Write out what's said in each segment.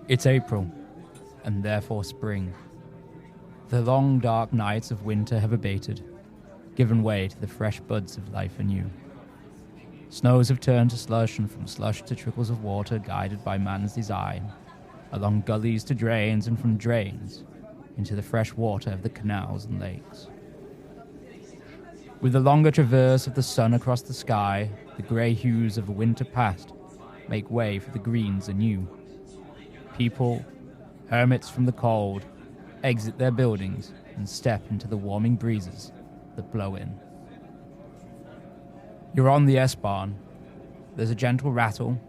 It's April, and therefore spring. The long dark nights of winter have abated, given way to the fresh buds of life anew. Snows have turned to slush, and from slush to trickles of water guided by man's design, along gullies to drains, and from drains into the fresh water of the canals and lakes. With the longer traverse of the sun across the sky, the grey hues of a winter past make way for the greens anew. People, hermits from the cold, exit their buildings and step into the warming breezes that blow in. You're on the S-Bahn. There's a gentle rattle,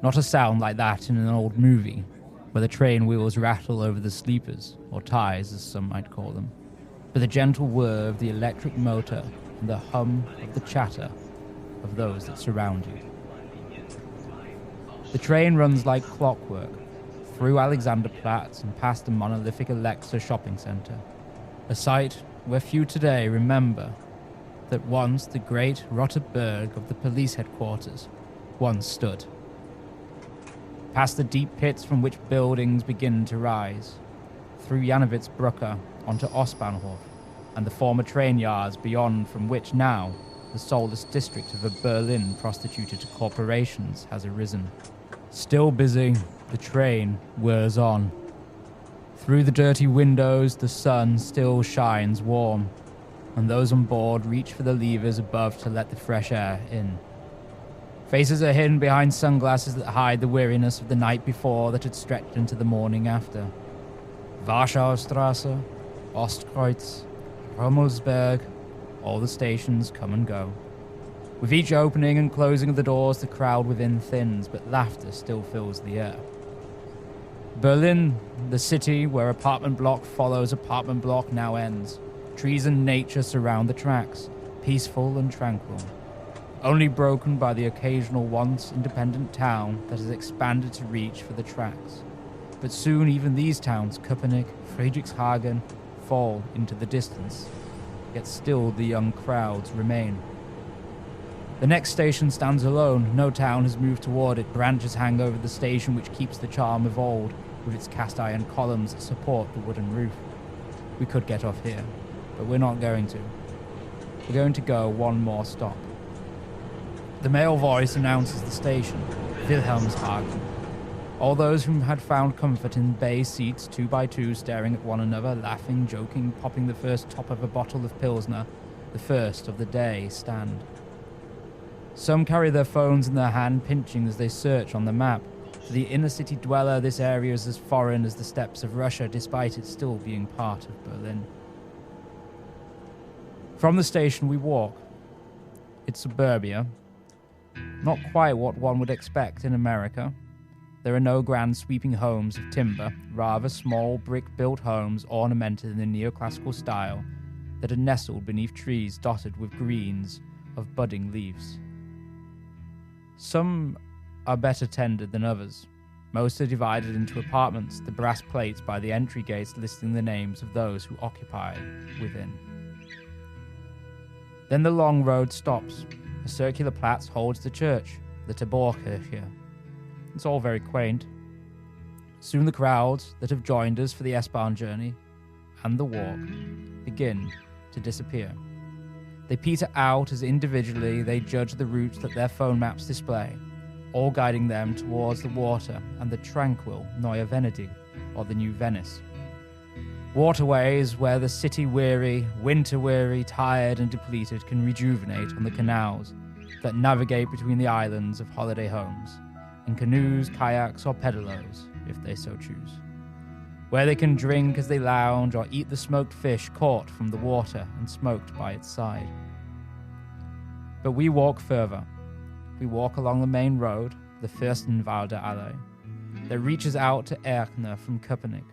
not a sound like that in an old movie, where the train wheels rattle over the sleepers, or ties as some might call them, but the gentle whir of the electric motor and the hum of the chatter of those that surround you. The train runs like clockwork, through Alexanderplatz and past the monolithic Alexa shopping centre, a sight where few today remember that once the great Rotenburg of the police headquarters once stood. Past the deep pits from which buildings begin to rise, through Janowitz-Brücke onto Ostbahnhof, and the former train yards beyond, from which now the soulless district of a Berlin prostituted to corporations has arisen. Still busy, the train whirs on. Through the dirty windows, the sun still shines warm, and those on board reach for the levers above to let the fresh air in. Faces are hidden behind sunglasses that hide the weariness of the night before that had stretched into the morning after. Warschaustrasse, Ostkreuz, Rummelsberg, all the stations come and go. With each opening and closing of the doors, the crowd within thins, but laughter still fills the air. Berlin, the city where apartment block follows apartment block, now ends. Trees and nature surround the tracks, peaceful and tranquil, only broken by the occasional once independent town that has expanded to reach for the tracks. But soon even these towns, Köpenick, Friedrichshagen, fall into the distance, yet still the young crowds remain. The next station stands alone. No town has moved toward it. Branches hang over the station which keeps the charm of old, with its cast iron columns that support the wooden roof. We could get off here, but we're not going to. We're going to go one more stop. The male voice announces the station, Wilhelmshaven. All those who had found comfort in bay seats 2 by 2 staring at one another, laughing, joking, popping the first top of a bottle of Pilsner, the first of the day, stand. Some carry their phones in their hand, pinching as they search on the map. For the inner city dweller, this area is as foreign as the steppes of Russia, despite it still being part of Berlin. From the station we walk. It's suburbia. Not quite what one would expect in America. There are no grand sweeping homes of timber, rather small brick-built homes ornamented in the neoclassical style that are nestled beneath trees dotted with greens of budding leaves. Some are better tended than others. Most are divided into apartments, the brass plates by the entry gates listing the names of those who occupy within. Then the long road stops. A circular Platz holds the church, the Taborkirche. It's all very quaint. Soon the crowds that have joined us for the S-Bahn journey and the walk begin to disappear. They peter out as individually they judge the routes that their phone maps display, all guiding them towards the water and the tranquil Neue Venedig, or the New Venice. Waterways where the city-weary, winter-weary, tired and depleted can rejuvenate on the canals that navigate between the islands of holiday homes, in canoes, kayaks, or pedalos, if they so choose. Where they can drink as they lounge or eat the smoked fish caught from the water and smoked by its side. But we walk further. We walk along the main road, the Fürstenwalder Allee, that reaches out to Erkner from Köpenick,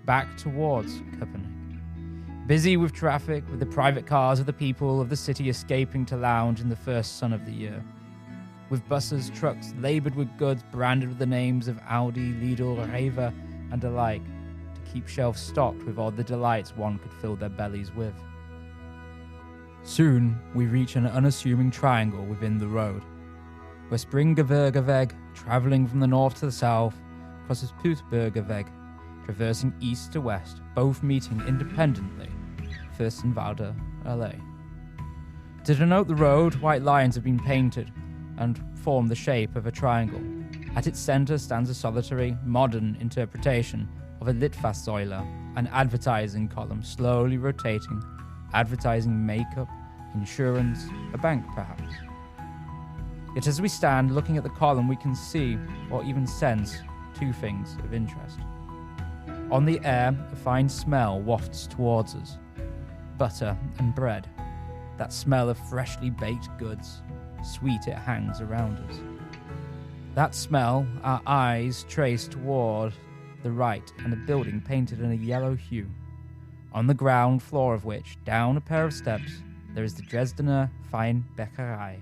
back towards Köpenick. Busy with traffic, with the private cars of the people of the city escaping to lounge in the first sun of the year. With buses, trucks labored with goods branded with the names of Audi, Lidl, Rewe, and alike, to keep shelves stocked with all the delights one could fill their bellies with. Soon, we reach an unassuming triangle within the road, where Springerbergerweg, travelling from the north to the south, crosses Puttberger Weg, traversing east to west, both meeting independently, Fürstenwalder Allee. To denote the road, white lines have been painted and form the shape of a triangle. At its centre stands a solitary, modern interpretation of a Litfaßsäule, an advertising column slowly rotating, advertising makeup, insurance, a bank perhaps. Yet as we stand looking at the column, we can see, or even sense, two things of interest. On the air, a fine smell wafts towards us. Butter and bread. That smell of freshly baked goods. Sweet it hangs around us. That smell, our eyes trace toward the right, and a building painted in a yellow hue. On the ground floor of which, down a pair of steps, there is the Dresdner Feinbäckerei.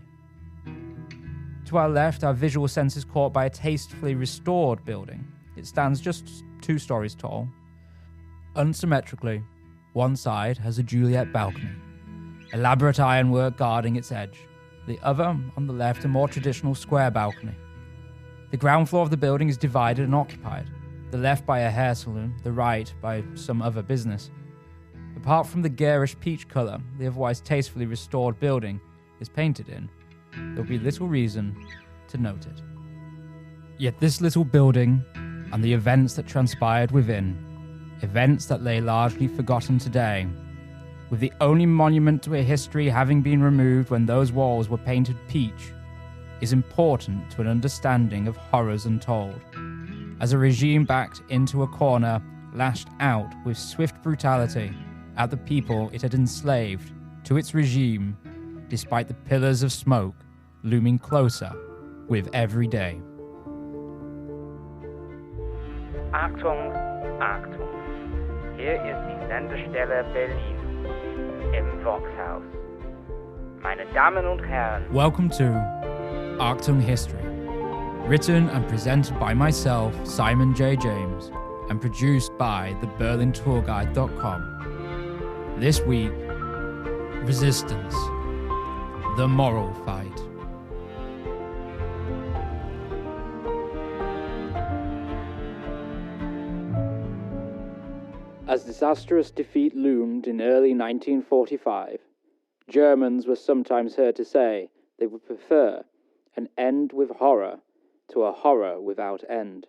To our left, our visual sense is caught by a tastefully restored building. It stands just 2 stories tall. Unsymmetrically, one side has a Juliet balcony, elaborate ironwork guarding its edge. The other, on the left, a more traditional square balcony. The ground floor of the building is divided and occupied, the left by a hair salon, the right by some other business. Apart from the garish peach colour the otherwise tastefully restored building is painted in, there will be little reason to note it. Yet this little building, and the events that transpired within, events that lay largely forgotten today, with the only monument to a history having been removed when those walls were painted peach, is important to an understanding of horrors untold, as a regime backed into a corner, lashed out with swift brutality at the people it had enslaved to its regime, despite the pillars of smoke looming closer with every day. Achtung, Achtung. Hier ist die Sendestelle Berlin im Voxhaus. Meine Damen und Herren. Welcome to Achtung History, written and presented by myself, Simon J. James, and produced by theberlintourguide.com. This week, resistance, the moral fight. As disastrous defeat loomed in early 1945, Germans were sometimes heard to say they would prefer an end with horror to a horror without end.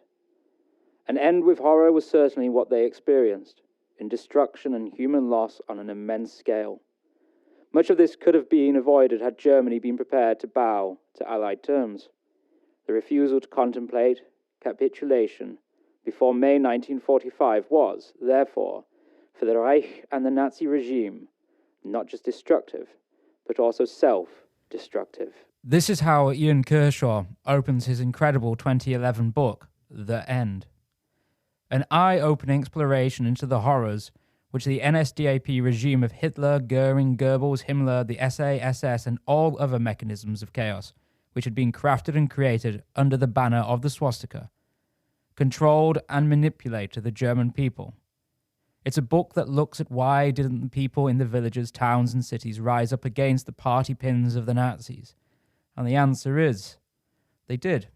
An end with horror was certainly what they experienced, in destruction and human loss on an immense scale. Much of this could have been avoided had Germany been prepared to bow to Allied terms. The refusal to contemplate capitulation before May 1945 was, therefore, for the Reich and the Nazi regime, not just destructive, but also self-destructive. This is how Ian Kershaw opens his incredible 2011 book, The End. An eye-opening exploration into the horrors which the NSDAP regime of Hitler, Goering, Goebbels, Himmler, the SA, SS, and all other mechanisms of chaos, which had been crafted and created under the banner of the swastika, controlled and manipulated the German people. It's a book that looks at why didn't the people in the villages, towns, and cities rise up against the party pins of the Nazis? And the answer is, they did.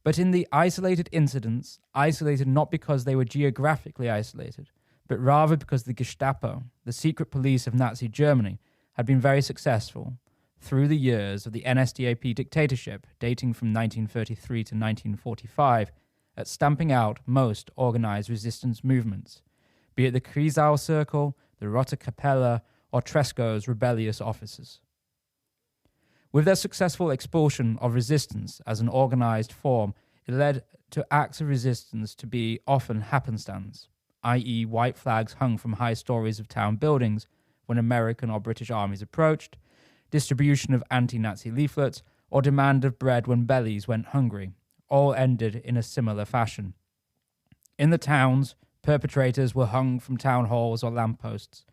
But in the isolated incidents, isolated not because they were geographically isolated, but rather because the Gestapo, the secret police of Nazi Germany, had been very successful through the years of the NSDAP dictatorship, dating from 1933 to 1945, at stamping out most organized resistance movements, be it the Kreisau Circle, the Rote Kapelle, or Tresco's rebellious officers. With their successful expulsion of resistance as an organized form, it led to acts of resistance to be often happenstance, i.e. white flags hung from high stories of town buildings when American or British armies approached, distribution of anti-Nazi leaflets, or demand of bread when bellies went hungry, all ended in a similar fashion. In the towns, perpetrators were hung from town halls or lampposts,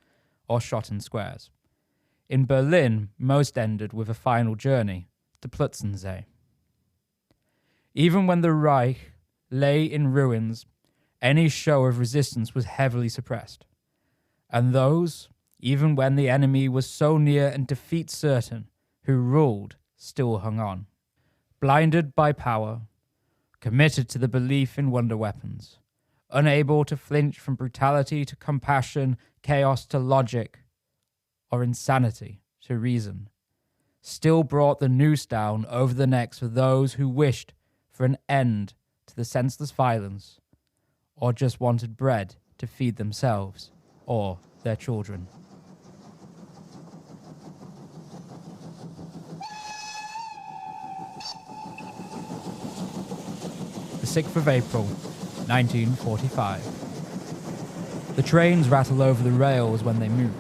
or shot in squares. In Berlin, most ended with a final journey to Plötzensee. Even when the Reich lay in ruins, any show of resistance was heavily suppressed. And those, even when the enemy was so near and defeat certain, who ruled still hung on. Blinded by power, committed to the belief in wonder weapons, unable to flinch from brutality to compassion, chaos to logic, or insanity to reason, still brought the noose down over the necks of those who wished for an end to the senseless violence, or just wanted bread to feed themselves or their children. The 6th of April, 1945. The trains rattle over the rails when they move,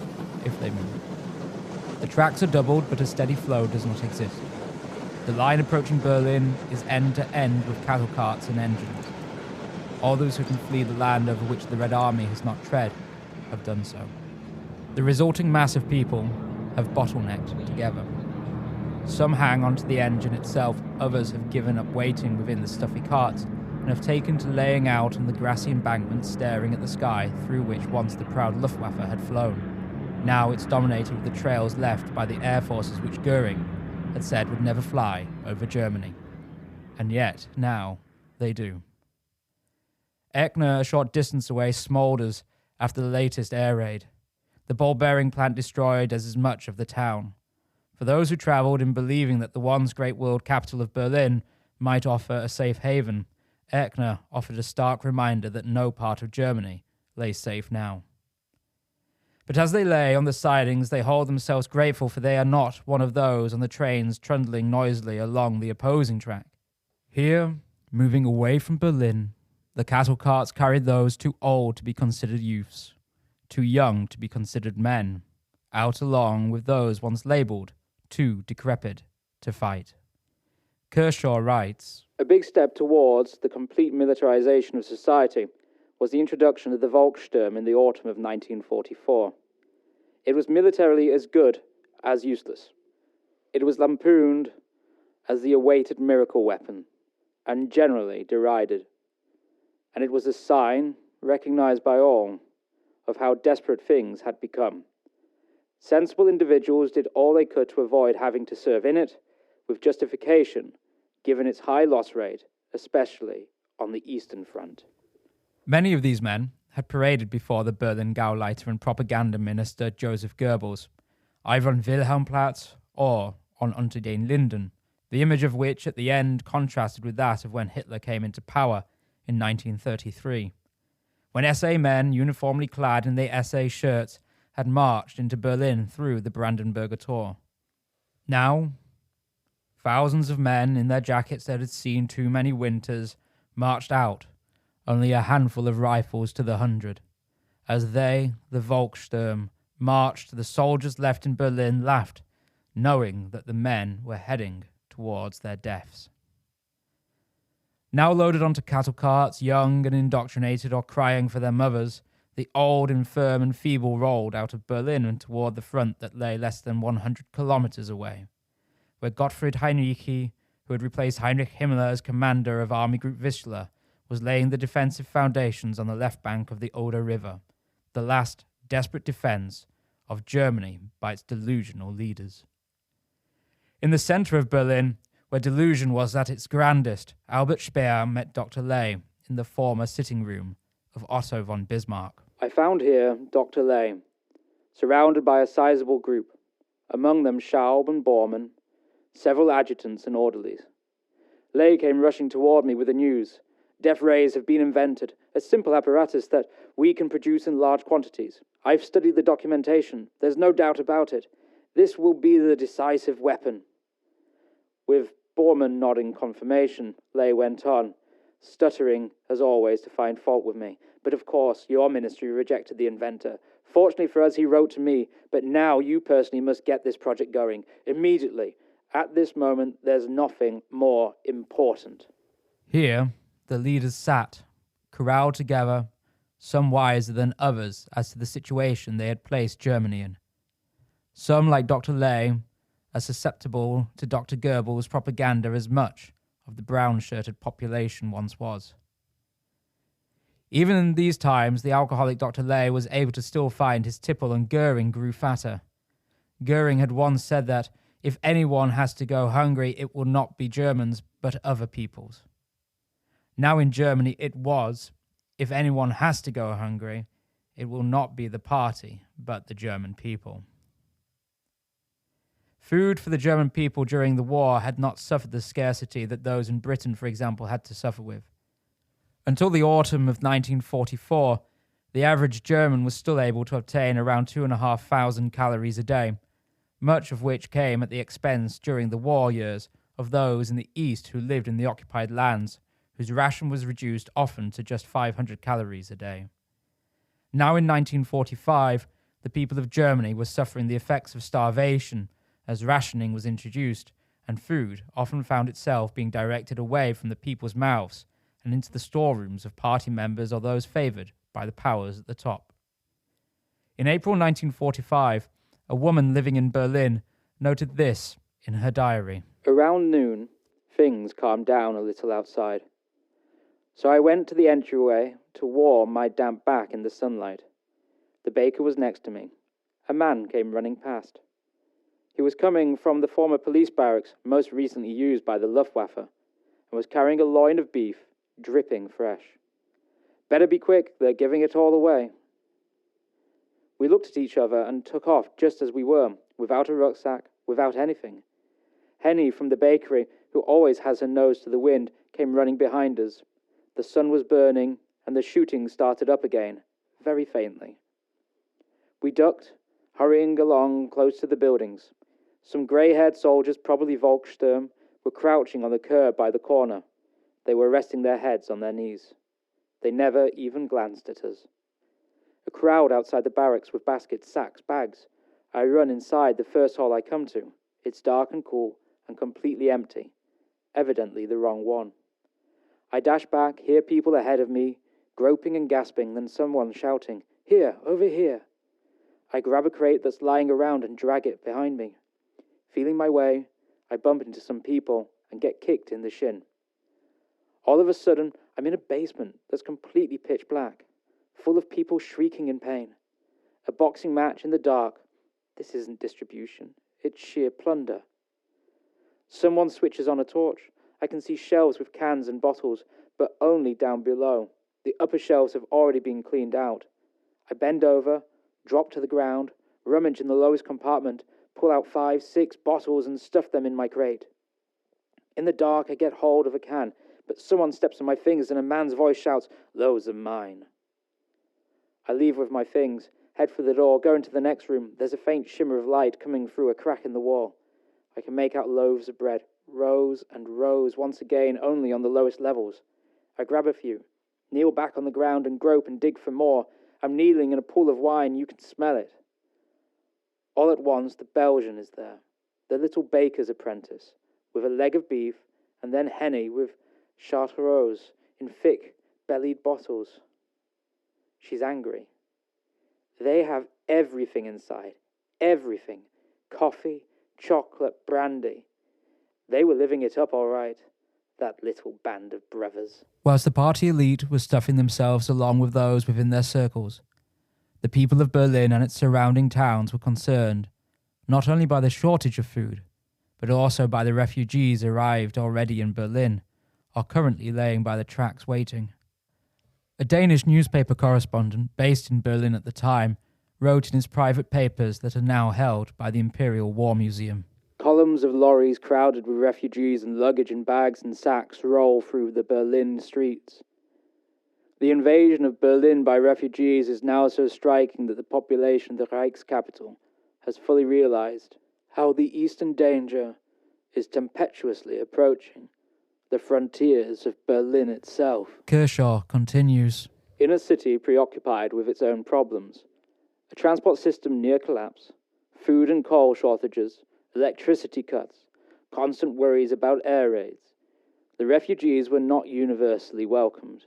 if they move. The tracks are doubled, but a steady flow does not exist. The line approaching Berlin is end to end with cattle carts and engines. All those who can flee the land over which the Red Army has not tread have done so. The resulting mass of people have bottlenecked together. Some hang onto the engine itself, others have given up waiting within the stuffy carts and have taken to laying out on the grassy embankment staring at the sky through which once the proud Luftwaffe had flown. Now it's dominated with the trails left by the air forces which Goering had said would never fly over Germany. And yet, now, they do. Eckner, a short distance away, smoulders after the latest air raid. The ball-bearing plant destroyed as much of the town. For those who travelled in believing that the once great world capital of Berlin might offer a safe haven, Eckner offered a stark reminder that no part of Germany lay safe now. But as they lay on the sidings, they hold themselves grateful, for they are not one of those on the trains trundling noisily along the opposing track. Here, moving away from Berlin, the cattle carts carried those too old to be considered youths, too young to be considered men, out along with those once labelled too decrepit to fight. Kershaw writes, "A big step towards the complete militarization of society was the introduction of the Volkssturm in the autumn of 1944. It was militarily as good as useless. It was lampooned as the awaited miracle weapon, and generally derided. And it was a sign, recognized by all, of how desperate things had become. Sensible individuals did all they could to avoid having to serve in it, with justification, given its high loss rate, especially on the Eastern Front." Many of these men had paraded before the Berlin Gauleiter and propaganda minister Joseph Goebbels, either on Wilhelmplatz or on Unter den Linden, the image of which at the end contrasted with that of when Hitler came into power in 1933, when SA men, uniformly clad in their SA shirts, had marched into Berlin through the Brandenburger Tor. Now, thousands of men in their jackets that had seen too many winters marched out, only a handful of rifles to the 100. As they, the Volkssturm, marched, the soldiers left in Berlin laughed, knowing that the men were heading towards their deaths. Now loaded onto cattle carts, young and indoctrinated or crying for their mothers, the old, infirm and feeble rolled out of Berlin and toward the front that lay less than 100 kilometers away, where Gottfried Heinrici, who had replaced Heinrich Himmler as commander of Army Group Vistula, was laying the defensive foundations on the left bank of the Oder River, the last desperate defense of Germany by its delusional leaders. In the center of Berlin, where delusion was at its grandest, Albert Speer met Dr. Ley in the former sitting room of Otto von Bismarck. "I found here Dr. Ley, surrounded by a sizable group, among them Schaub and Bormann, several adjutants and orderlies. Ley came rushing toward me with the news. Death rays have been invented, a simple apparatus that we can produce in large quantities. I've studied the documentation. There's no doubt about it. This will be the decisive weapon." With Bormann nodding confirmation, Ley went on, stuttering as always to find fault with me. "But of course, your ministry rejected the inventor. Fortunately for us, he wrote to me, but now you personally must get this project going, immediately. At this moment, there's nothing more important." Here, the leaders sat, corralled together, some wiser than others as to the situation they had placed Germany in. Some, like Dr. Ley, as susceptible to Dr. Goebbels' propaganda as much of the brown-shirted population once was. Even in these times, the alcoholic Dr. Ley was able to still find his tipple, and Goering grew fatter. Goering had once said that if anyone has to go hungry, it will not be Germans, but other peoples. Now in Germany it was, if anyone has to go hungry, it will not be the party, but the German people. Food for the German people during the war had not suffered the scarcity that those in Britain, for example, had to suffer with. Until the autumn of 1944, the average German was still able to obtain around 2,500 calories a day, much of which came at the expense during the war years of those in the east who lived in the occupied lands, whose ration was reduced often to just 500 calories a day. Now in 1945, the people of Germany were suffering the effects of starvation as rationing was introduced, and food often found itself being directed away from the people's mouths and into the storerooms of party members or those favoured by the powers at the top. In April 1945, a woman living in Berlin noted this in her diary. Around noon, things calmed down a little outside. So I went to the entryway to warm my damp back in the sunlight. The baker was next to me. A man came running past. He was coming from the former police barracks, most recently used by the Luftwaffe, and was carrying a loin of beef, dripping fresh. Better be quick, they're giving it all away. We looked at each other and took off just as we were, without a rucksack, without anything. Henny from the bakery, who always has her nose to the wind, came running behind us. The sun was burning, and the shooting started up again, very faintly. We ducked, hurrying along close to the buildings. Some grey-haired soldiers, probably Volkssturm, were crouching on the curb by the corner. They were resting their heads on their knees. They never even glanced at us. A crowd outside the barracks with baskets, sacks, bags. I run inside the first hall I come to. It's dark and cool and completely empty. Evidently the wrong one. I dash back, hear people ahead of me, groping and gasping, then someone shouting, "Here, over here." I grab a crate that's lying around and drag it behind me. Feeling my way, I bump into some people and get kicked in the shin. All of a sudden, I'm in a basement that's completely pitch black, full of people shrieking in pain. A boxing match in the dark. This isn't distribution, it's sheer plunder. Someone switches on a torch. I can see shelves with cans and bottles, but only down below. The upper shelves have already been cleaned out. I bend over, drop to the ground, rummage in the lowest compartment, pull out 5, 6 bottles and stuff them in my crate. In the dark, I get hold of a can, but someone steps on my fingers and a man's voice shouts, "Those are mine." I leave with my things, head for the door, go into the next room. There's a faint shimmer of light coming through a crack in the wall. I can make out loaves of bread, rows and rows, once again only on the lowest levels. I grab a few, kneel back on the ground and grope and dig for more. I'm kneeling in a pool of wine, you can smell it. All at once, the Belgian is there, the little baker's apprentice, with a leg of beef, and then Henny with chartreuse in thick, bellied bottles. She's angry. They have everything inside, everything. Coffee, chocolate, brandy. They were living it up all right, that little band of brothers. Whilst the party elite was stuffing themselves along with those within their circles, the people of Berlin and its surrounding towns were concerned not only by the shortage of food, but also by the refugees arrived already in Berlin, or currently laying by the tracks waiting. A Danish newspaper correspondent based in Berlin at the time wrote in his private papers that are now held by the Imperial War Museum. Columns of lorries crowded with refugees and luggage in bags and sacks roll through the Berlin streets. The invasion of Berlin by refugees is now so striking that the population of the Reichscapital has fully realized how the eastern danger is tempestuously approaching the frontiers of Berlin itself. Kershaw continues. In a city preoccupied with its own problems, a transport system near collapse, food and coal shortages, electricity cuts, constant worries about air raids, the refugees were not universally welcomed.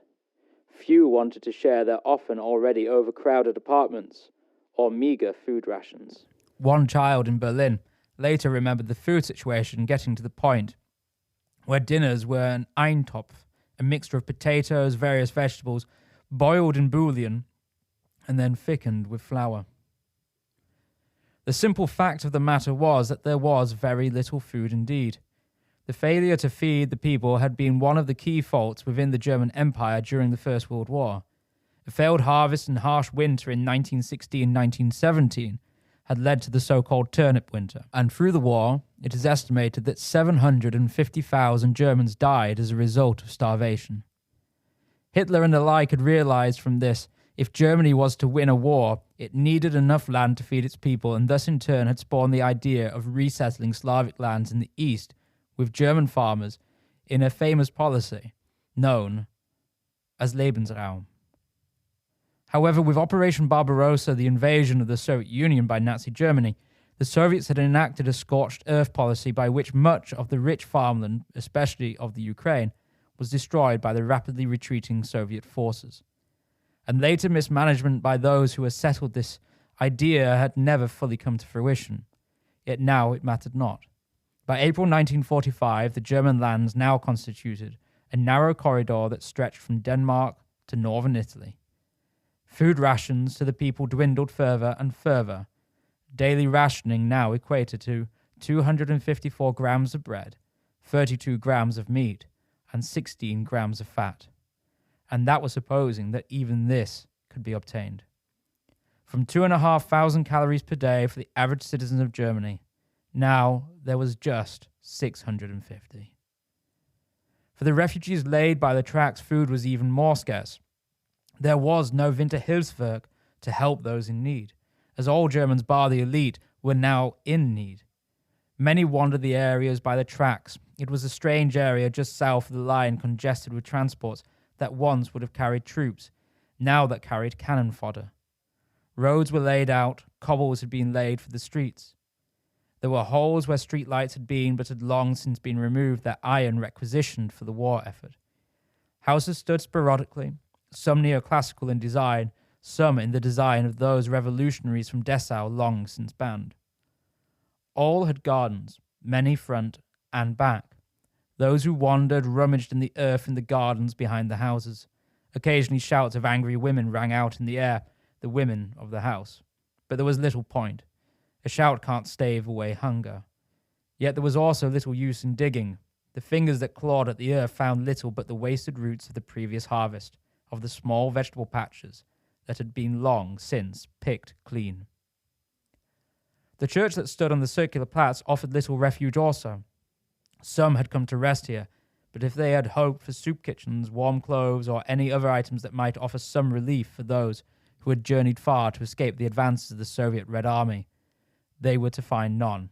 Few wanted to share their often already overcrowded apartments or meagre food rations. One child in Berlin later remembered the food situation getting to the point where dinners were an Eintopf, a mixture of potatoes, various vegetables, boiled in bouillon, and then thickened with flour. The simple fact of the matter was that there was very little food indeed. The failure to feed the people had been one of the key faults within the German Empire during the First World War. A failed harvest and harsh winter in 1916-1917 had led to the so-called turnip winter, and through the war, it is estimated that 750,000 Germans died as a result of starvation. Hitler and the like had realized from this, if Germany was to win a war, it needed enough land to feed its people, and thus in turn had spawned the idea of resettling Slavic lands in the east with German farmers in a famous policy known as Lebensraum. However, with Operation Barbarossa, the invasion of the Soviet Union by Nazi Germany, the Soviets had enacted a scorched earth policy by which much of the rich farmland, especially of the Ukraine, was destroyed by the rapidly retreating Soviet forces. And later mismanagement by those who had settled this idea had never fully come to fruition. Yet now it mattered not. By April 1945, the German lands now constituted a narrow corridor that stretched from Denmark to northern Italy. Food rations to the people dwindled further and further. Daily rationing now equated to 254 grams of bread, 32 grams of meat, and 16 grams of fat. And that was supposing that even this could be obtained. From 2,500 calories per day for the average citizen of Germany, now there was just 650. For the refugees laid by the tracks, food was even more scarce. There was no Winterhilfswerk to help those in need, as all Germans bar the elite were now in need. Many wandered the areas by the tracks. It was a strange area just south of the line, congested with transports that once would have carried troops, now that carried cannon fodder. Roads were laid out, cobbles had been laid for the streets. There were holes where street lights had been, but had long since been removed, their iron requisitioned for the war effort. Houses stood sporadically, some neoclassical in design, some in the design of those revolutionaries from Dessau long since banned. All had gardens, many front and back. Those who wandered rummaged in the earth in the gardens behind the houses. Occasionally shouts of angry women rang out in the air, the women of the house. But there was little point. A shout can't stave away hunger. Yet there was also little use in digging. The fingers that clawed at the earth found little but the wasted roots of the previous harvest, of the small vegetable patches that had been long since picked clean. The church that stood on the circular Platz offered little refuge also. Some had come to rest here, but if they had hoped for soup kitchens, warm clothes, or any other items that might offer some relief for those who had journeyed far to escape the advances of the Soviet Red Army, they were to find none.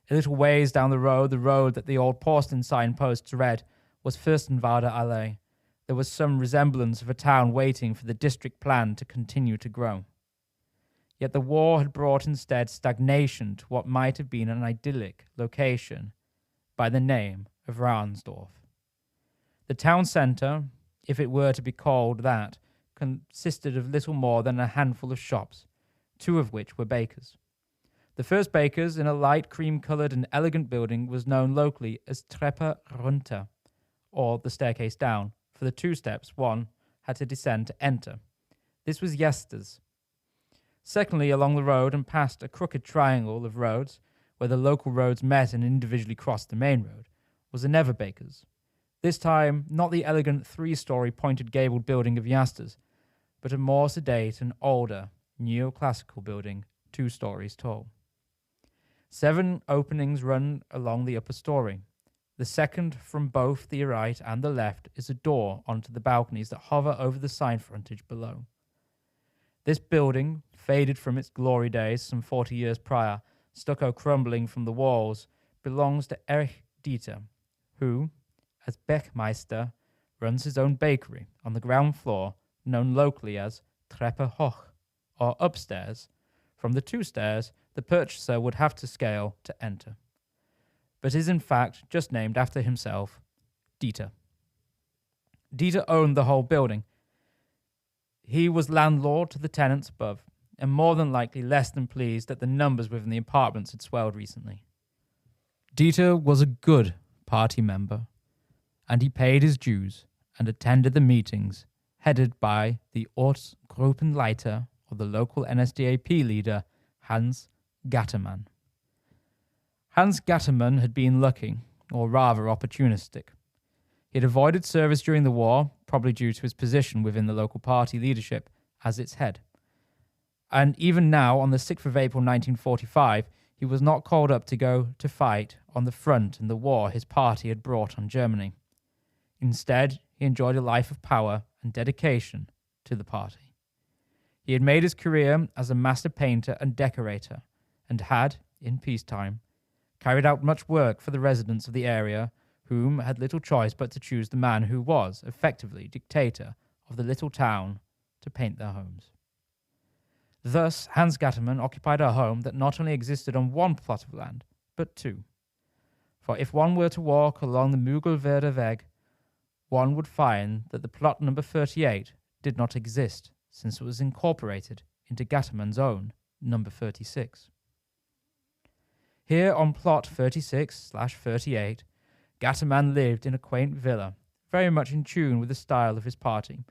A little ways down the road that the old porcelain signposts read was Fürstenwalder Allee. There was some resemblance of a town waiting for the district plan to continue to grow. Yet the war had brought instead stagnation to what might have been an idyllic location by the name of Rahnsdorf. The town centre, if it were to be called that, consisted of little more than a handful of shops, two of which were bakers. The first baker's, in a light cream-coloured and elegant building, was known locally as Treppe runter, or the staircase down. For the 2 steps, one had to descend to enter. This was Jester's. Secondly, along the road and past a crooked triangle of roads, where the local roads met and individually crossed the main road, was another baker's. This time, not the elegant 3-story pointed gabled building of Jester's, but a more sedate and older neoclassical building 2 stories tall. 7 openings run along the upper story. The second from both the right and the left is a door onto the balconies that hover over the sign frontage below. This building, faded from its glory days some 40 years prior, stucco crumbling from the walls, belongs to Erich Dieter, who, as Bechmeister, runs his own bakery on the ground floor, known locally as Treppe hoch, or upstairs. From the 2 stairs, the purchaser would have to scale to enter, but is in fact just named after himself, Dieter. Dieter owned the whole building. He was landlord to the tenants above, and more than likely less than pleased that the numbers within the apartments had swelled recently. Dieter was a good party member, and he paid his dues and attended the meetings headed by the Ortsgruppenleiter, or the local NSDAP leader, Hans Gattermann. Hans Gattermann had been lucky. or rather opportunistic. He had avoided service during the war, probably due to his position within the local party leadership as its head. And even now, on the 6th of April 1945, he was not called up to go to fight on the front in the war his party had brought on Germany. Instead, he enjoyed a life of power and dedication to the party. He had made his career as a master painter and decorator, and had, in peacetime, carried out much work for the residents of the area, whom had little choice but to choose the man who was, effectively, dictator of the little town to paint their homes. Thus, Hans Gattermann occupied a home that not only existed on one plot of land, but two. For if one were to walk along the Mügelwerder Weg, one would find that the plot number 38 did not exist, since it was incorporated into Gattermann's own number 36. Here on plot 36/38, Gattermann lived in a quaint villa, very much in tune with the style of his party,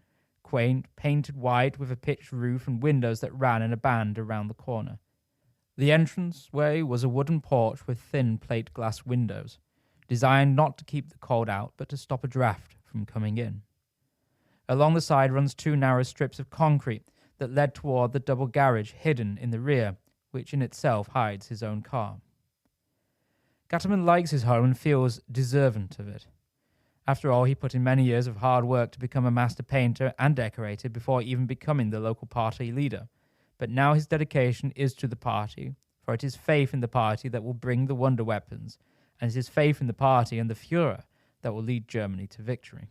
quaint, painted white with a pitched roof and windows that ran in a band around the corner. The entranceway was a wooden porch with thin plate glass windows, designed not to keep the cold out but to stop a draft from coming in. Along the side runs two narrow strips of concrete that led toward the double garage hidden in the rear, which in itself hides his own car. Gattermann likes his home and feels deserving of it. After all, he put in many years of hard work to become a master painter and decorator before even becoming the local party leader. But now his dedication is to the party, for it is faith in the party that will bring the wonder weapons, and it is faith in the party and the Führer that will lead Germany to victory.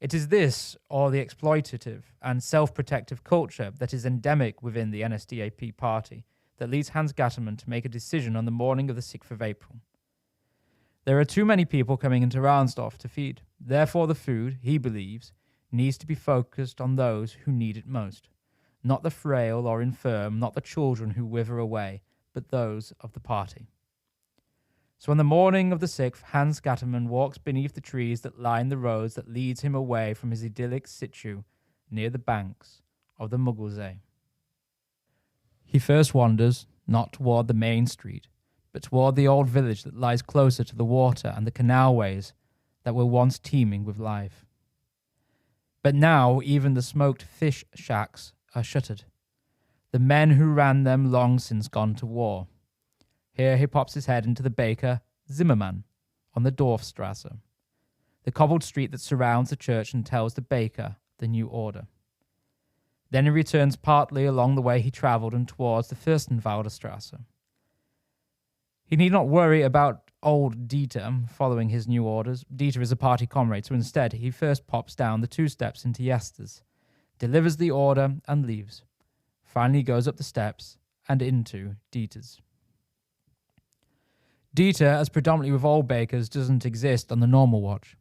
It is this, or the exploitative and self-protective culture that is endemic within the NSDAP party, that leads Hans Gattermann to make a decision on the morning of the 6th of April. There are too many people coming into Rahnsdorf to feed. Therefore, the food, he believes, needs to be focused on those who need it most. Not the frail or infirm, not the children who wither away, but those of the party. So on the morning of the 6th, Hans Gattermann walks beneath the trees that line the roads that leads him away from his idyllic situ near the banks of the Muggelsee. He first wanders, not toward the main street, but toward the old village that lies closer to the water and the canalways that were once teeming with life. But now even the smoked fish shacks are shuttered. The men who ran them long since gone to war. Here he pops his head into the baker Zimmermann on the Dorfstrasse, the cobbled street that surrounds the church and tells the baker the new order. Then he returns partly along the way he travelled and towards the Fürstenwalder Strasse. He need not worry about old Dieter following his new orders. Dieter is a party comrade, so instead he first pops down the 2 steps into Jaster's, delivers the order and leaves. Finally goes up the steps and into Dieter's. Dieter, as predominantly with all bakers, doesn't exist on the normal watch.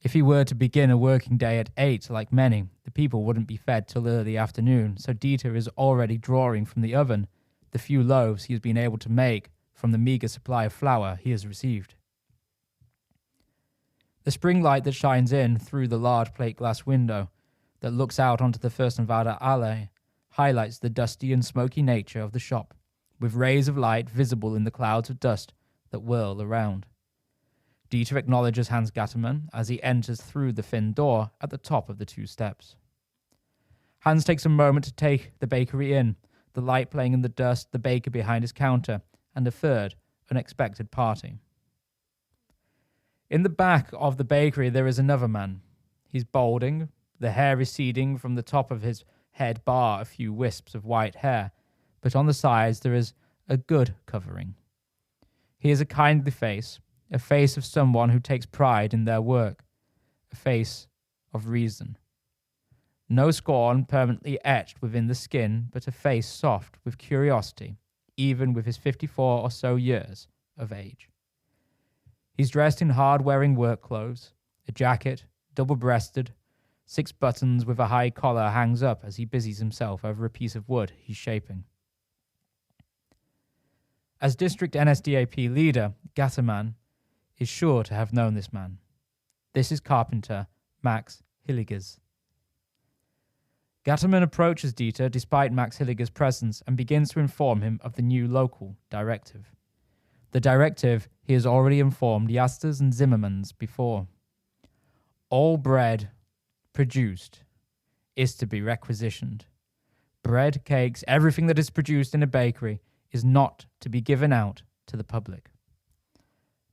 If he were to begin a working day at 8, like many, the people wouldn't be fed till early afternoon, so Dieter is already drawing from the oven the few loaves he has been able to make from the meagre supply of flour he has received. The spring light that shines in through the large plate glass window that looks out onto the Fürstenwalder Allee highlights the dusty and smoky nature of the shop, with rays of light visible in the clouds of dust that whirl around. Dieter acknowledges Hans Gattermann as he enters through the thin door at the top of the 2 steps. Hans takes a moment to take the bakery in, the light playing in the dust, the baker behind his counter, and a third, unexpected party. In the back of the bakery there is another man. He's balding, the hair receding from the top of his head bar a few wisps of white hair, but on the sides there is a good covering. He has a kindly face, a face of someone who takes pride in their work, a face of reason. No scorn permanently etched within the skin, but a face soft with curiosity, even with his 54 or so years of age. He's dressed in hard-wearing work clothes, a jacket, double-breasted, 6 buttons with a high collar hangs up as he busies himself over a piece of wood he's shaping. As district NSDAP leader, Gattermann is sure to have known this man. This is carpenter Max Hilligers. Gattermann approaches Dieter despite Max Hilliger's presence and begins to inform him of the new local directive. The directive he has already informed Jastas and Zimmermans before. All bread produced is to be requisitioned. Bread, cakes, everything that is produced in a bakery is not to be given out to the public.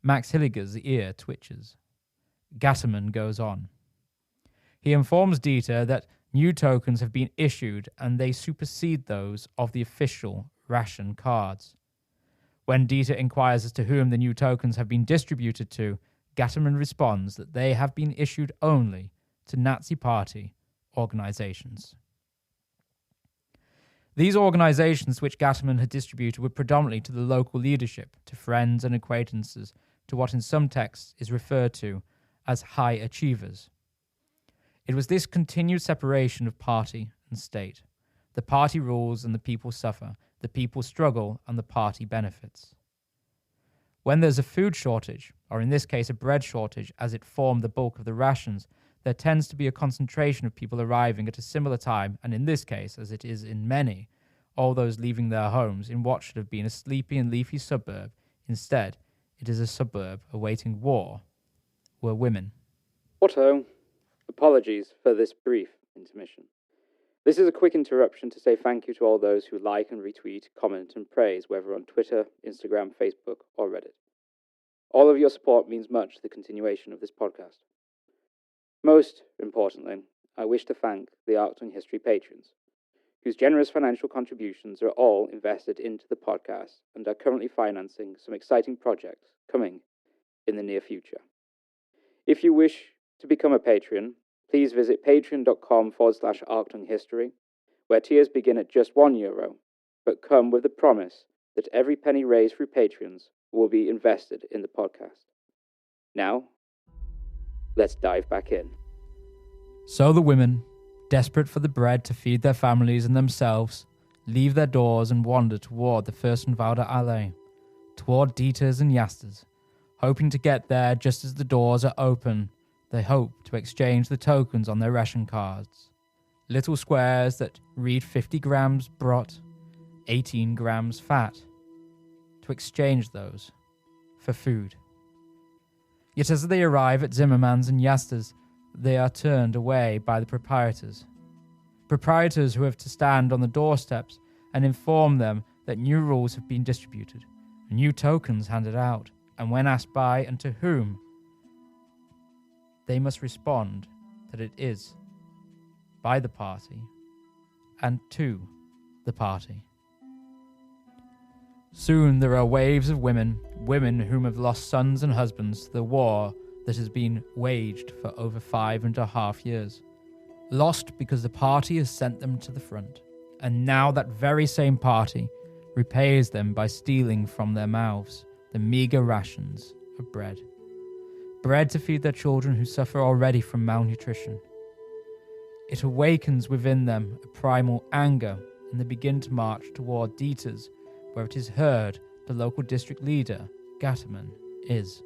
Max Hilliger's ear twitches. Gatterman goes on. He informs Dieter that new tokens have been issued and they supersede those of the official ration cards. When Dieter inquires as to whom the new tokens have been distributed to, Gatterman responds that they have been issued only to Nazi Party organizations. These organizations which Gatterman had distributed were predominantly to the local leadership, to friends and acquaintances, to what in some texts is referred to as high achievers. It was this continued separation of party and state. The party rules and the people suffer. The people struggle and the party benefits. When there's a food shortage, or in this case a bread shortage as it formed the bulk of the rations, there tends to be a concentration of people arriving at a similar time, and in this case, as it is in many, all those leaving their homes in what should have been a sleepy and leafy suburb. Instead, it is a suburb awaiting war, were women. Otto, apologies for this brief intermission. This is a quick interruption to say thank you to all those who like and retweet, comment and praise, whether on Twitter, Instagram, Facebook or Reddit. All of your support means much to the continuation of this podcast. Most importantly, I wish to thank the Arcton History patrons, whose generous financial contributions are all invested into the podcast and are currently financing some exciting projects coming in the near future. If you wish to become a patron, please visit patreon.com/ArctonHistory, where tiers begin at just €1, but come with the promise that every penny raised through patrons will be invested in the podcast. Now, let's dive back in. So the women, desperate for the bread to feed their families and themselves, leave their doors and wander toward the Fürstenwalder Allee, toward Dieter's and Jastas, hoping to get there just as the doors are open. They hope to exchange the tokens on their ration cards, little squares that read 50 grams brot, 18 grams fat, to exchange those for food. Yet as they arrive at Zimmermans and Jastas, they are turned away by the proprietors who have to stand on the doorsteps and inform them that new rules have been distributed, new tokens handed out, and when asked by and to whom, they must respond that it is by the party and to the party. Soon there are waves of women whom have lost sons and husbands to the war that has been waged for over 5.5 years. Lost because the party has sent them to the front, and now that very same party repays them by stealing from their mouths the meagre rations of bread. Bread to feed their children who suffer already from malnutrition. It awakens within them a primal anger, and they begin to march toward Dieter's, where it is heard the local district leader, Gatterman, is.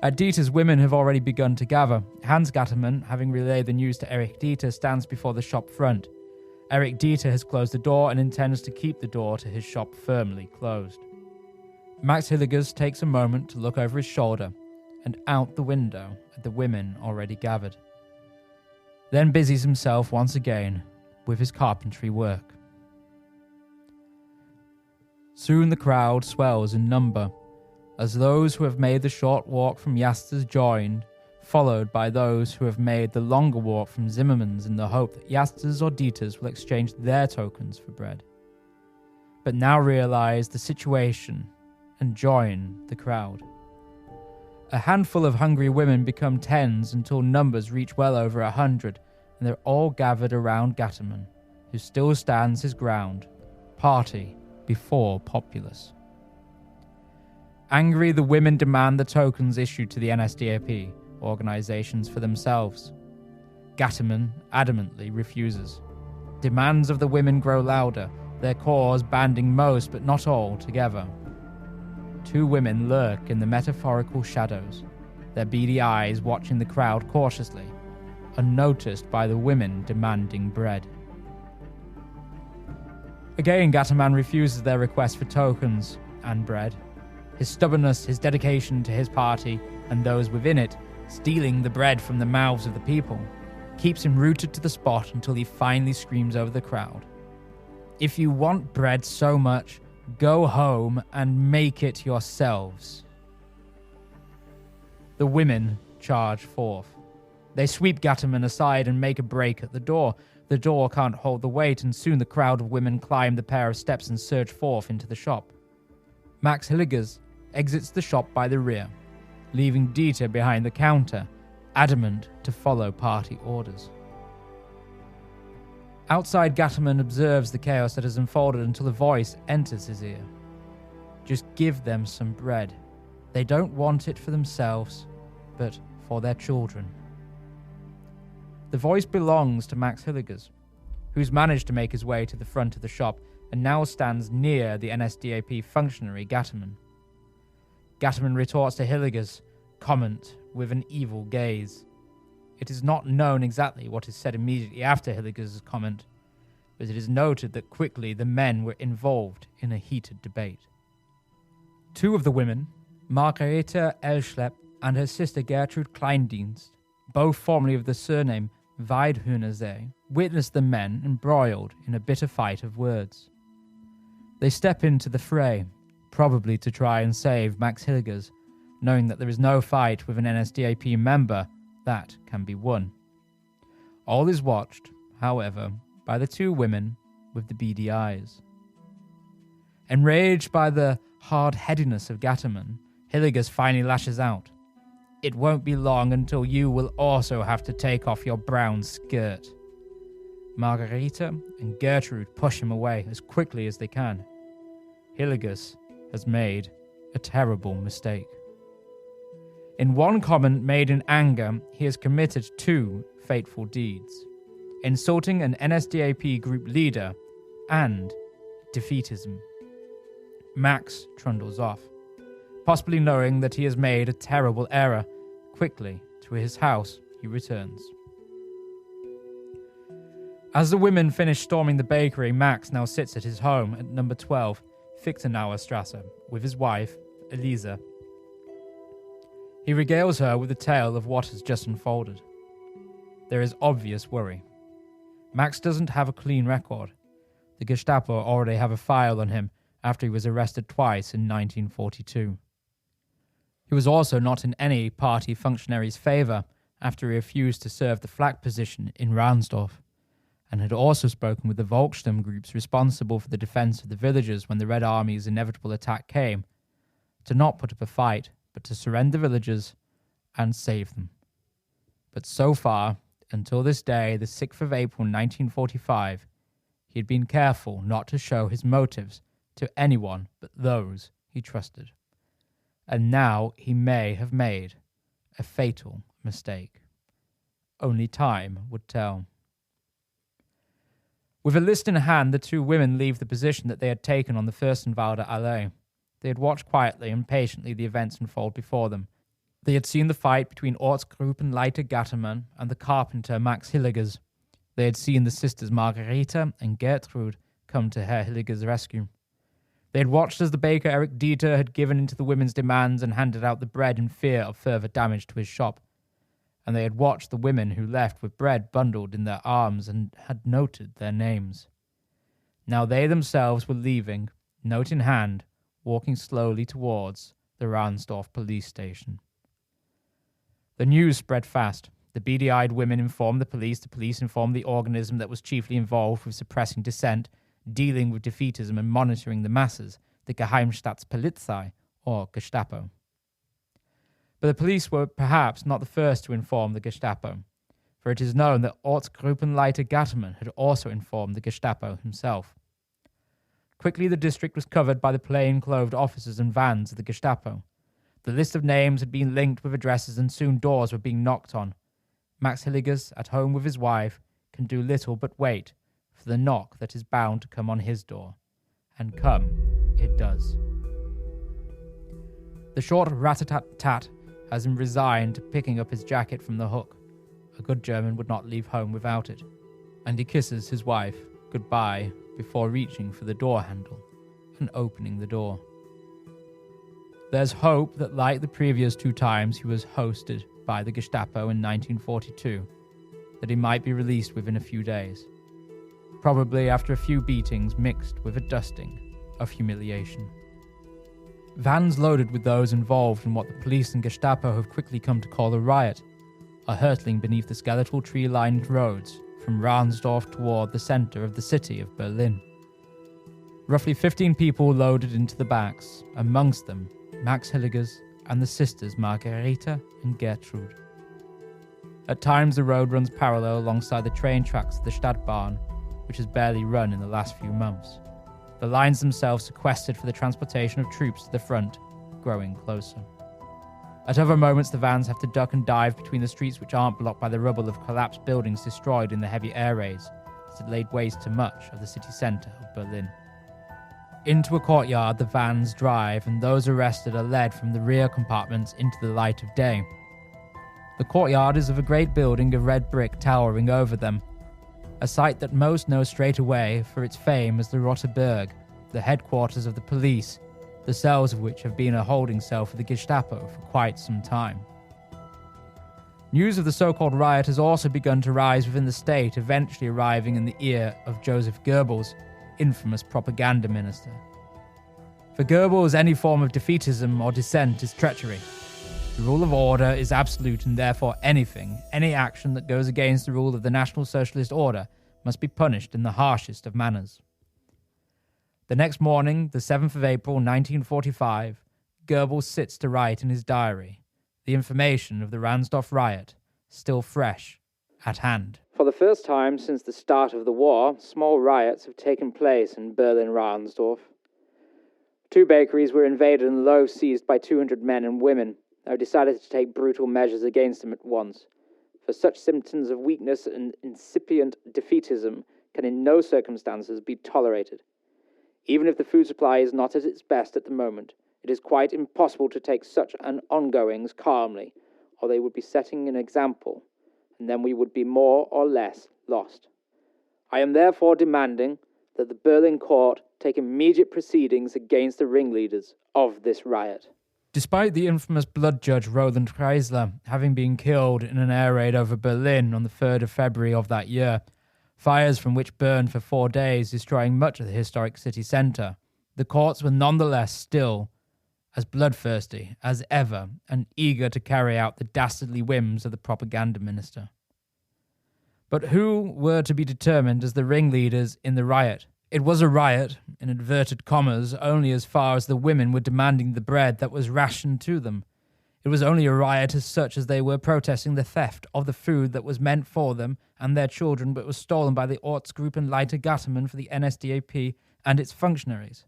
At Dieter's, women have already begun to gather. Hans Gatterman, having relayed the news to Erich Dieter, stands before the shop front. Erich Dieter has closed the door and intends to keep the door to his shop firmly closed. Max Hilligers takes a moment to look over his shoulder and out the window at the women already gathered, then busies himself once again with his carpentry work. Soon the crowd swells in number, as those who have made the short walk from Jastas joined, followed by those who have made the longer walk from Zimmermans in the hope that Jastas or Dieter's will exchange their tokens for bread, but now realize the situation and join the crowd. A handful of hungry women become tens until numbers reach well over 100, and they're all gathered around Gatterman, who still stands his ground, party before populace. Angry, the women demand the tokens issued to the NSDAP organizations for themselves. Gatterman adamantly refuses. Demands of the women grow louder, their cause banding most but not all together. 2 women lurk in the metaphorical shadows, their beady eyes watching the crowd cautiously, unnoticed by the women demanding bread. Again, Gatterman refuses their request for tokens and bread. His stubbornness, his dedication to his party and those within it, stealing the bread from the mouths of the people, keeps him rooted to the spot until he finally screams over the crowd, "If you want bread so much, go home and make it yourselves." The women charge forth. They sweep Gatterman aside and make a break at the door. The door can't hold the weight, and soon the crowd of women climb the pair of steps and surge forth into the shop. Max Hilligers exits the shop by the rear, leaving Dieter behind the counter, adamant to follow party orders. Outside, Gatterman observes the chaos that has unfolded until a voice enters his ear. Just give them some bread. They don't want it for themselves, but for their children. The voice belongs to Max Hilligers, who's managed to make his way to the front of the shop and now stands near the NSDAP functionary Gatterman. Gatterman retorts to Hilligers' comment with an evil gaze. It is not known exactly what is said immediately after Hilligers' comment, but it is noted that quickly the men were involved in a heated debate. Two of the women, Margarete Elschlepp and her sister Gertrude Kleindienst, both formerly of the surname Weidhühnersee, witnessed the men embroiled in a bitter fight of words. They step into the fray, probably to try and save Max Hilligers, knowing that there is no fight with an NSDAP member that can be won. All is watched, however, by the two women with the beady eyes. Enraged by the hard-headedness of Gatterman, Hilligers finally lashes out. "It won't be long until you will also have to take off your brown skirt." Margarita and Gertrude push him away as quickly as they can. Hilligers has made a terrible mistake. In one comment made in anger, he has committed two fateful deeds: insulting an NSDAP group leader and defeatism. Max trundles off, possibly knowing that he has made a terrible error. Quickly, to his house, he returns. As the women finish storming the bakery, Max now sits at his home at number 12, Fichtenauer Strasse, with his wife, Elisa. He regales her with a tale of what has just unfolded. There is obvious worry. Max doesn't have a clean record. The Gestapo already have a file on him after he was arrested twice in 1942. He was also not in any party functionary's favour after he refused to serve the flak position in Rahnsdorf, and had also spoken with the Volkssturm groups responsible for the defence of the villages when the Red Army's inevitable attack came, to not put up a fight, but to surrender villages and save them. But so far, until this day, the 6th of April 1945, he had been careful not to show his motives to anyone but those he trusted. And now he may have made a fatal mistake. Only time would tell. With a list in hand, the two women leave the position that they had taken on the Fürstenwalder Allee. They had watched quietly and patiently the events unfold before them. They had seen the fight between Ortsgruppenleiter Gatterman and the carpenter Max Hilligers. They had seen the sisters Margarita and Gertrude come to Herr Hilligers' rescue. They had watched as the baker Erich Dieter had given in to the women's demands and handed out the bread in fear of further damage to his shop. And they had watched the women who left with bread bundled in their arms and had noted their names. Now they themselves were leaving, note in hand, walking slowly towards the Rahnsdorf police station. The news spread fast. The beady-eyed women informed the police informed the organism that was chiefly involved with suppressing dissent, dealing with defeatism and monitoring the masses, the Geheimstaatspolizei, or Gestapo. But the police were perhaps not the first to inform the Gestapo, for it is known that Ortsgruppenleiter Gatterman had also informed the Gestapo himself. Quickly the district was covered by the plain-clothed officers and vans of the Gestapo. The list of names had been linked with addresses and soon doors were being knocked on. Max Hilligers, at home with his wife, can do little but wait for the knock that is bound to come on his door. And come it does. The short rat-a-tat-tat has him resigned to picking up his jacket from the hook. A good German would not leave home without it. And he kisses his wife goodbye before reaching for the door handle and opening the door. There's hope that, like the previous 2 times he was hosted by the Gestapo in 1942, that he might be released within a few days, probably after a few beatings mixed with a dusting of humiliation. Vans loaded with those involved in what the police and Gestapo have quickly come to call a riot are hurtling beneath the skeletal tree-lined roads from Rahnsdorf toward the center of the city of Berlin. Roughly 15 people loaded into the backs, amongst them Max Hilligers and the sisters Margareta and Gertrude. At times the road runs parallel alongside the train tracks of the Stadtbahn, which has barely run in the last few months. The lines themselves sequestered for the transportation of troops to the front, growing closer. At other moments, the vans have to duck and dive between the streets which aren't blocked by the rubble of collapsed buildings destroyed in the heavy air raids that had laid waste to much of the city centre of Berlin. Into a courtyard the vans drive, and those arrested are led from the rear compartments into the light of day. The courtyard is of a great building of red brick towering over them, a sight that most know straight away for its fame as the Rote Burg, the headquarters of the police, the cells of which have been a holding cell for the Gestapo for quite some time. News of the so-called riot has also begun to rise within the state, eventually arriving in the ear of Joseph Goebbels, infamous propaganda minister. For Goebbels, any form of defeatism or dissent is treachery. The rule of order is absolute, and therefore any action that goes against the rule of the National Socialist order must be punished in the harshest of manners. The next morning, the 7th of April 1945, Goebbels sits to write in his diary the information of the Rahnsdorf riot, still fresh at hand. For the first time since the start of the war, small riots have taken place in Berlin-Rahnsdorf. 2 bakeries were invaded and loaves seized by 200 men and women. I decided to take brutal measures against them at once, for such symptoms of weakness and incipient defeatism can in no circumstances be tolerated. Even if the food supply is not at its best at the moment, it is quite impossible to take such an ongoings calmly, or they would be setting an example, and then we would be more or less lost. I am therefore demanding that the Berlin court take immediate proceedings against the ringleaders of this riot. Despite the infamous blood judge Roland Kreisler having been killed in an air raid over Berlin on the 3rd of February of that year, fires from which burned for 4 days, destroying much of the historic city centre, the courts were nonetheless still as bloodthirsty as ever and eager to carry out the dastardly whims of the propaganda minister. But who were to be determined as the ringleaders in the riot? It was a riot, in inverted commas, only as far as the women were demanding the bread that was rationed to them. It was only a riot as such as they were protesting the theft of the food that was meant for them and their children but was stolen by the Ortsgruppen Leiter Gattermann for the NSDAP and its functionaries.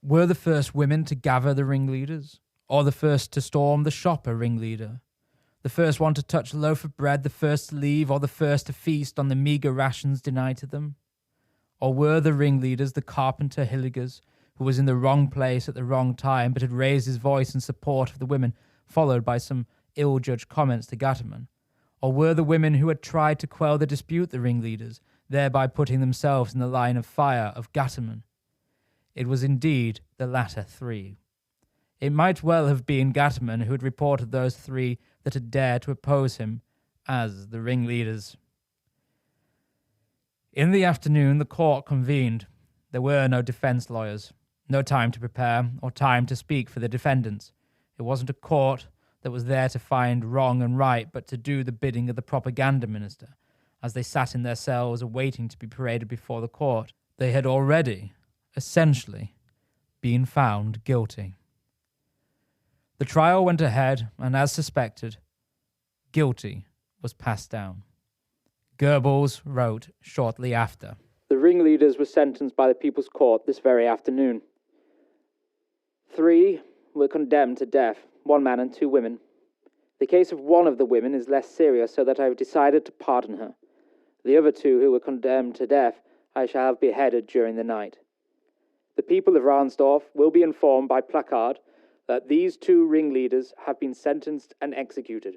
Were the first women to gather the ringleaders? Or the first to storm the shop a ringleader? The first one to touch a loaf of bread, the first to leave, or the first to feast on the meagre rations denied to them? Or were the ringleaders the carpenter Hilligers, who was in the wrong place at the wrong time but had raised his voice in support of the women, followed by some ill-judged comments to Gattermann? Or were the women who had tried to quell the dispute the ringleaders, thereby putting themselves in the line of fire of Gattermann? It was indeed the latter 3. It might well have been Gattermann who had reported those 3 that had dared to oppose him as the ringleaders. In the afternoon, the court convened. There were no defense lawyers, no time to prepare or time to speak for the defendants. It wasn't a court that was there to find wrong and right, but to do the bidding of the propaganda minister. As they sat in their cells awaiting to be paraded before the court, they had already, essentially, been found guilty. The trial went ahead, and as suspected, guilty was passed down. Goebbels wrote shortly after, The ringleaders were sentenced by the People's Court this very afternoon. 3 were condemned to death, 1 man and 2 women. The case of one of the women is less serious, so that I have decided to pardon her. The other 2 who were condemned to death I shall have beheaded during the night. The people of Rahnsdorf will be informed by placard that these 2 ringleaders have been sentenced and executed.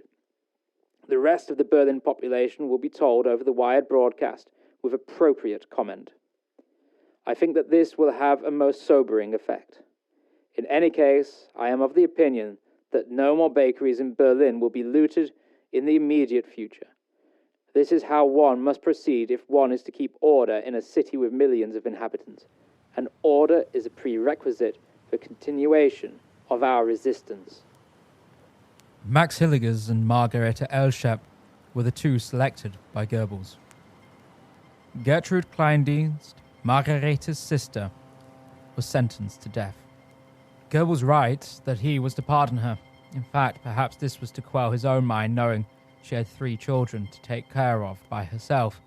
The rest of the Berlin population will be told over the wired broadcast with appropriate comment. I think that this will have a most sobering effect. In any case, I am of the opinion that no more bakeries in Berlin will be looted in the immediate future. This is how one must proceed if one is to keep order in a city with millions of inhabitants. And order is a prerequisite for continuation of our resistance. Max Hilligers and Margareta Elschep were the two selected by Goebbels. Gertrude Kleindienst, Margareta's sister, was sentenced to death. Goebbels writes that he was to pardon her. In fact, perhaps this was to quell his own mind, knowing she had 3 children to take care of by herself.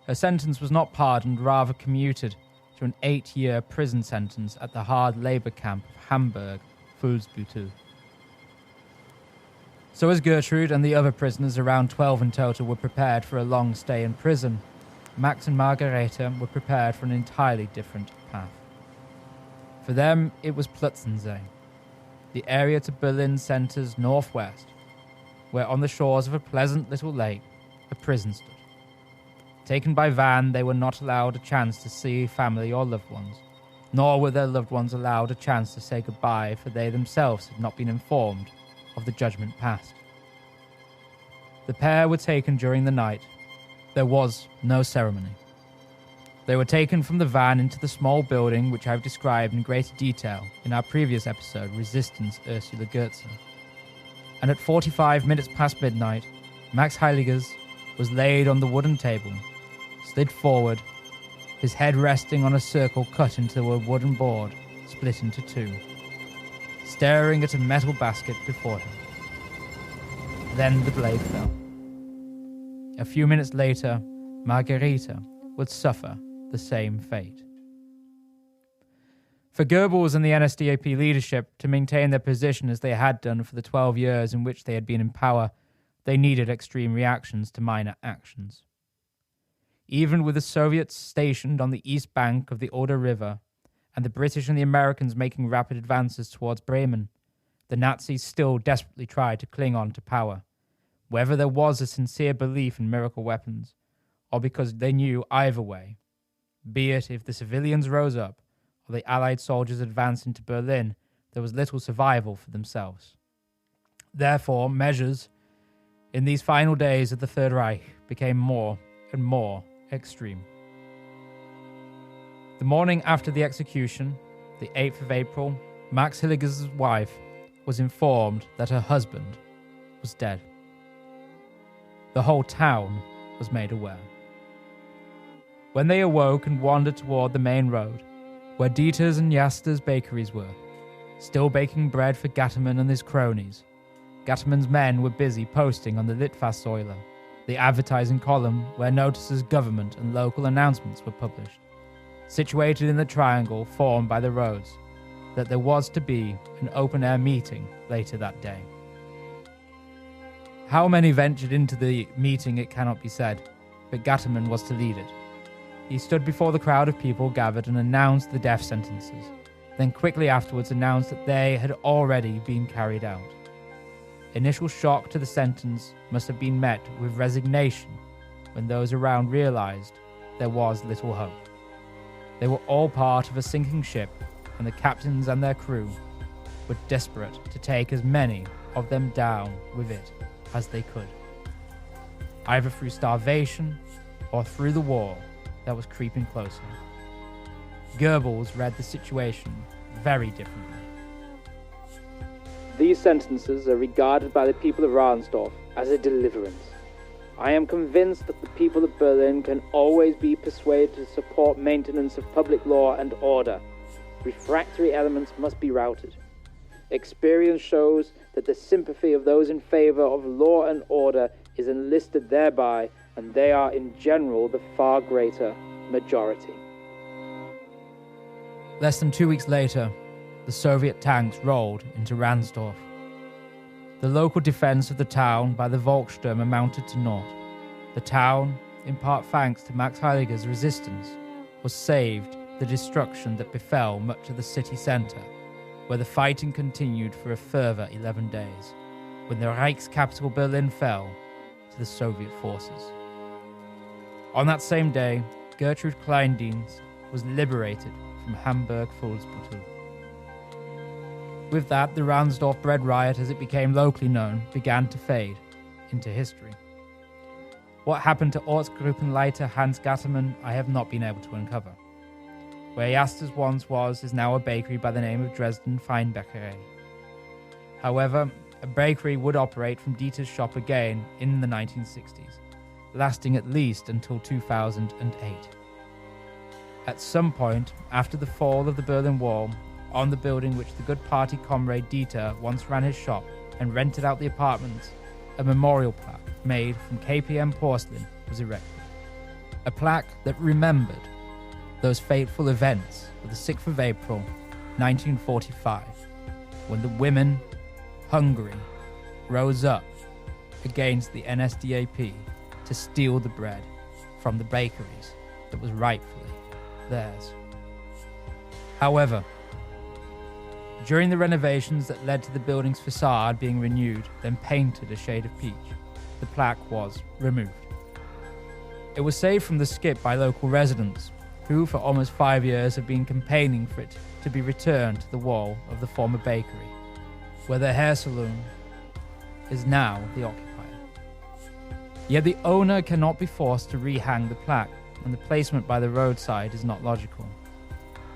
Her sentence was not pardoned, rather commuted to an 8-year prison sentence at the hard labour camp of Hamburg, Fuhlsbüttel. So as Gertrude and the other prisoners, around 12 in total, were prepared for a long stay in prison, Max and Margareta were prepared for an entirely different path. For them, it was Plötzensee, the area to Berlin centre's northwest, where on the shores of a pleasant little lake, a prison stood. Taken by van, they were not allowed a chance to see family or loved ones, nor were their loved ones allowed a chance to say goodbye, for they themselves had not been informed of the judgment passed. The pair were taken during the night. There was no ceremony. They were taken from the van into the small building which I've described in greater detail in our previous episode, Resistance Ursula Goetze. And at 45 minutes past midnight, Max Hilligers was laid on the wooden table, slid forward, his head resting on a circle cut into a wooden board, split into 2, staring at a metal basket before him. Then the blade fell. A few minutes later, Margareta would suffer the same fate. For Goebbels and the NSDAP leadership to maintain their position as they had done for the 12 years in which they had been in power, they needed extreme reactions to minor actions. Even with the Soviets stationed on the east bank of the Oder River and the British and the Americans making rapid advances towards Bremen, the Nazis still desperately tried to cling on to power, whether there was a sincere belief in miracle weapons, or because they knew either way, be it if the civilians rose up or the Allied soldiers advanced into Berlin, there was little survival for themselves. Therefore, measures in these final days of the Third Reich became more and more extreme. The morning after the execution, the 8th of April, Max Hilligers' wife was informed that her husband was dead. The whole town was made aware. When they awoke and wandered toward the main road, where Dieter's and Jaster's bakeries were, still baking bread for Gattermann and his cronies, Gattermann's men were busy posting on the Litfaßsäule, the advertising column where notices, government and local announcements were published, situated in the triangle formed by the roads, that there was to be an open-air meeting later that day. How many ventured into the meeting it cannot be said, but Gattermann was to lead it. He stood before the crowd of people gathered and announced the death sentences, then quickly afterwards announced that they had already been carried out. Initial shock to the sentence must have been met with resignation when those around realized there was little hope. They were all part of a sinking ship, and the captains and their crew were desperate to take as many of them down with it as they could, either through starvation or through the war that was creeping closer. Goebbels read the situation very differently. These sentences are regarded by the people of Rahnsdorf as a deliverance. I am convinced that the people of Berlin can always be persuaded to support maintenance of public law and order. Refractory elements must be routed. Experience shows that the sympathy of those in favor of law and order is enlisted thereby, and they are in general the far greater majority. Less than 2 weeks later, the Soviet tanks rolled into Rahnsdorf. The local defense of the town by the Volkssturm amounted to naught. The town, in part thanks to Max Hilligers' resistance, was saved the destruction that befell much of the city centre, where the fighting continued for a further 11 days, when the Reich's capital Berlin fell to the Soviet forces. On that same day, Gertrude Kleindienst was liberated from Hamburg-Fuhlsbüttel. With that, the Rahnsdorf bread riot, as it became locally known, began to fade into history. What happened to Ortsgruppenleiter Hans Gattermann, I have not been able to uncover. Where Jasta's once was is now a bakery by the name of Dresden Feinbäckerei. However, a bakery would operate from Dieter's shop again in the 1960s, lasting at least until 2008. At some point, after the fall of the Berlin Wall, on the building which the good party comrade Dieter once ran his shop and rented out the apartments, a memorial plaque made from KPM porcelain was erected. A plaque that remembered those fateful events of the 6th of April, 1945, when the women, Hungary, rose up against the NSDAP to steal the bread from the bakeries that was rightfully theirs. However, during the renovations that led to the building's facade being renewed, then painted a shade of peach, the plaque was removed. It was saved from the skip by local residents, who for almost 5 years have been campaigning for it to be returned to the wall of the former bakery, where the hair salon is now the occupier. Yet the owner cannot be forced to rehang the plaque, and the placement by the roadside is not logical.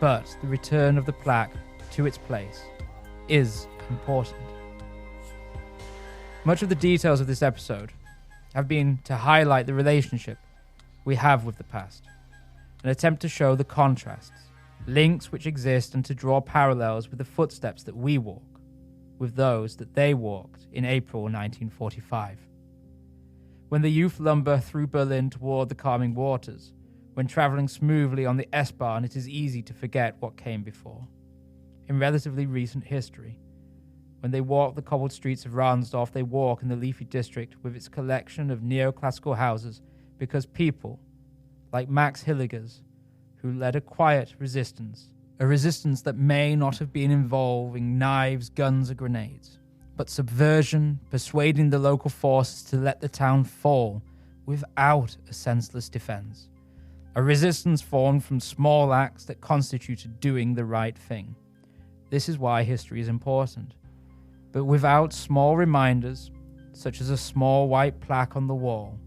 But the return of the plaque to its place is important. Much of the details of this episode have been to highlight the relationship we have with the past, an attempt to show the contrasts, links which exist, and to draw parallels with the footsteps that we walk, with those that they walked in April 1945. When the youth lumber through Berlin toward the calming waters, when travelling smoothly on the S-Bahn, it is easy to forget what came before. In relatively recent history, when they walk the cobbled streets of Rahnsdorf, they walk in the leafy district with its collection of neoclassical houses because people, like Max Hilligers, who led a quiet resistance, a resistance that may not have been involving knives, guns, or grenades, but subversion, persuading the local forces to let the town fall without a senseless defense. A resistance formed from small acts that constituted doing the right thing. This is why history is important. But without small reminders, such as a small white plaque on the wall,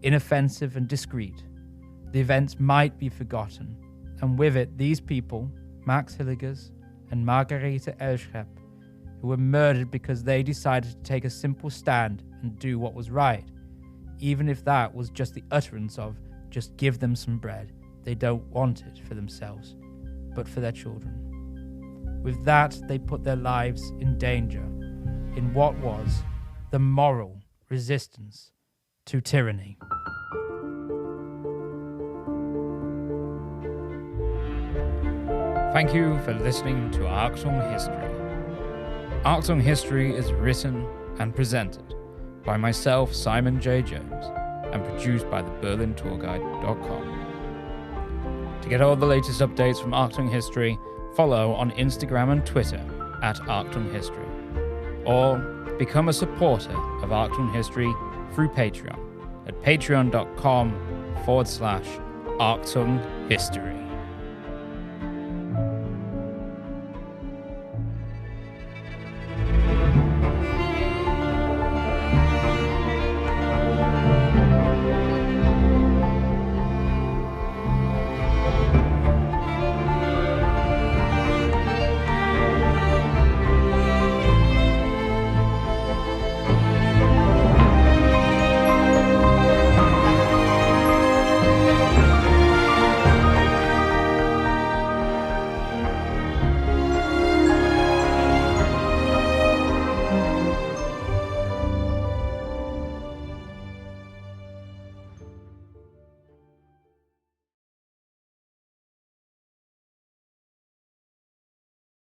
inoffensive and discreet, the events might be forgotten, and with it these people, Max Hilligers and Margarete Elschrep, who were murdered because they decided to take a simple stand and do what was right, even if that was just the utterance of, just give them some bread. They don't want it for themselves, but for their children. With that, they put their lives in danger in what was the moral resistance to tyranny. Thank you for listening to Achtung History. Achtung History is written and presented by myself, Simon J. Jones, and produced by theberlintourguide.com. To get all the latest updates from Achtung History, follow on Instagram and Twitter at Achtung History, or become a supporter of Achtung History through Patreon at patreon.com/Achtung History.